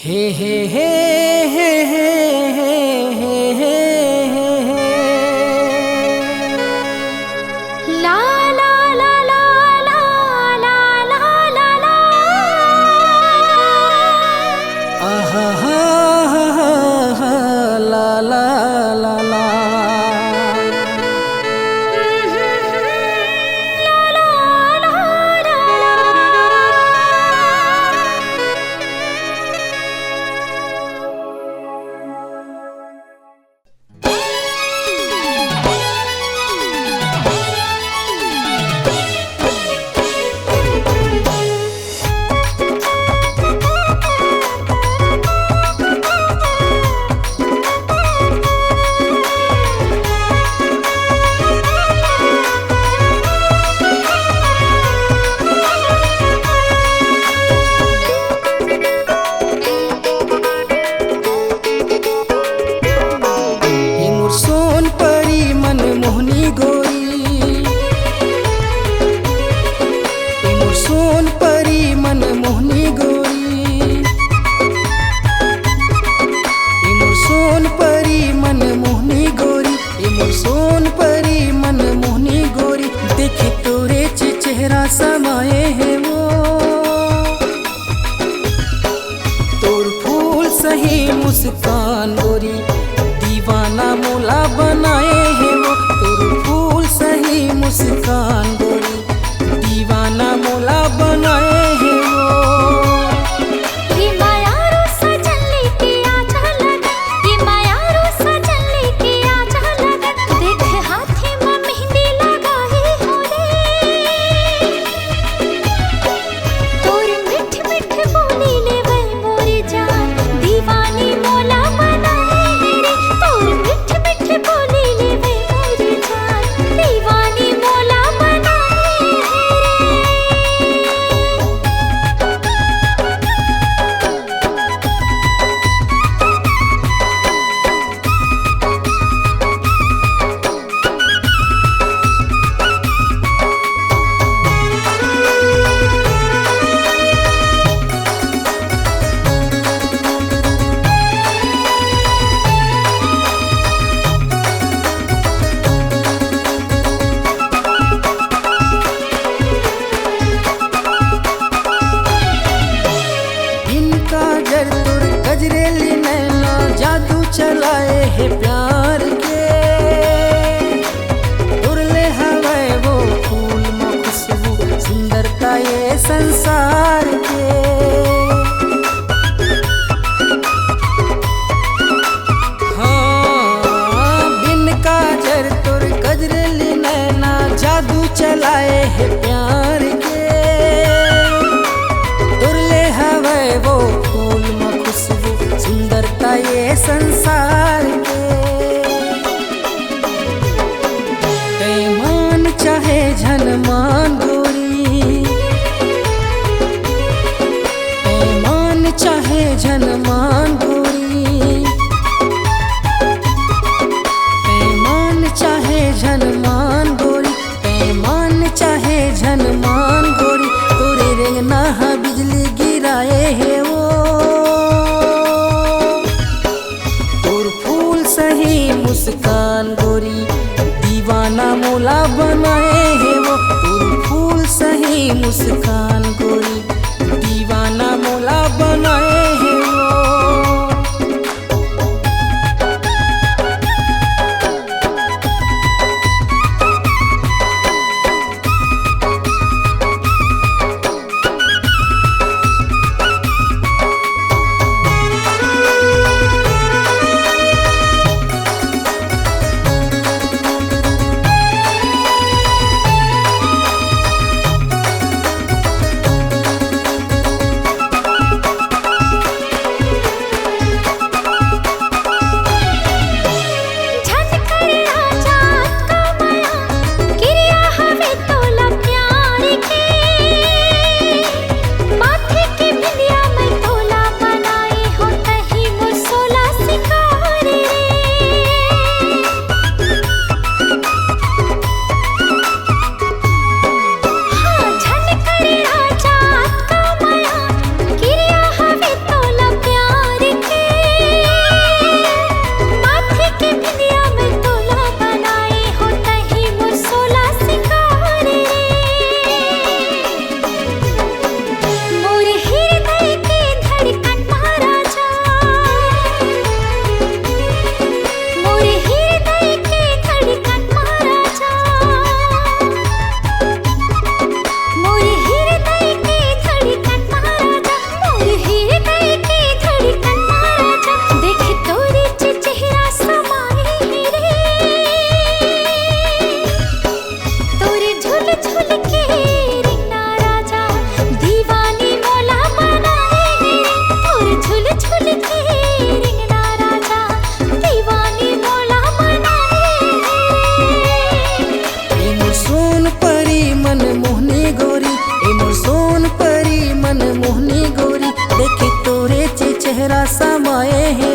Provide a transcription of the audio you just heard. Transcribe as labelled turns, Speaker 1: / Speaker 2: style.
Speaker 1: हे हे हे हे हे हे हे हे
Speaker 2: ला ला ला ला ला ला ला ला ला
Speaker 1: आहा हा हा हा ला ला ला ला सोन परी मन मोहनी गोरी, इमोर सोन परी मन मोहनी गोरी, इमोर सोन परी मन मोहनी गोरी। देखे तोरे चेहरा समाये है वो, तोर फूल सही मुस्कान गोरी, दीवाना मोला बनाए है वो। तोर फूल सही मुस्कान गोरी, दीवाना मोला बनाए है वो।
Speaker 2: ये मायारू सजन लेके आजा लगन, ये मायारू सजन लेके आजा लगन। देख हाथे में मेहंदी लगाए हो रे, तोर मिठ मिठ बोली ले वे मोरी जान, दीवानी मोला बनाए है रे। तोर मिठ मिठ बोली ले वे मोरी जान, दीवानी मोला बनाए है रे।
Speaker 1: गजरेली नैना जादू चलाए है प्यार के, उड़ले हवे वो फूल में खुशबू, सुंदरता ये संसार के। हाँ बिन काजर तोर गजरेली नैना जादू चलाए है प्यार के, उड़ले हवे वो फूल में खुशबू, सुंदरता ये संसार के। मान चाहे जनमान गोरी, मान चाहे जनमान गोरी, मान चाहे जनमान गोरी, मान चाहे जनमान गोरी। तोरे रेंगना बिजली गिराए है वो, तोर फूल सही मुस्कान गोरी, दीवाना मोला बनाए है वो। तोर फूल सही मुस्कान गोरी, दीवाना मोला बनाए है वो।
Speaker 2: हृदय के धड़कन राजा देख तोरे चेहरा समाए रे तोरे झूल झूल के रिंगना राजा दीवानी मौला बनाए रे तोरे झूल झूल के रिंगना राजा दीवानी मौला बनाए
Speaker 1: ए मोर सोन परी मन मोहनी गोरी ए मोर सोन परी मन मोहनी गोरी देखी तोरे चेहरा समाए है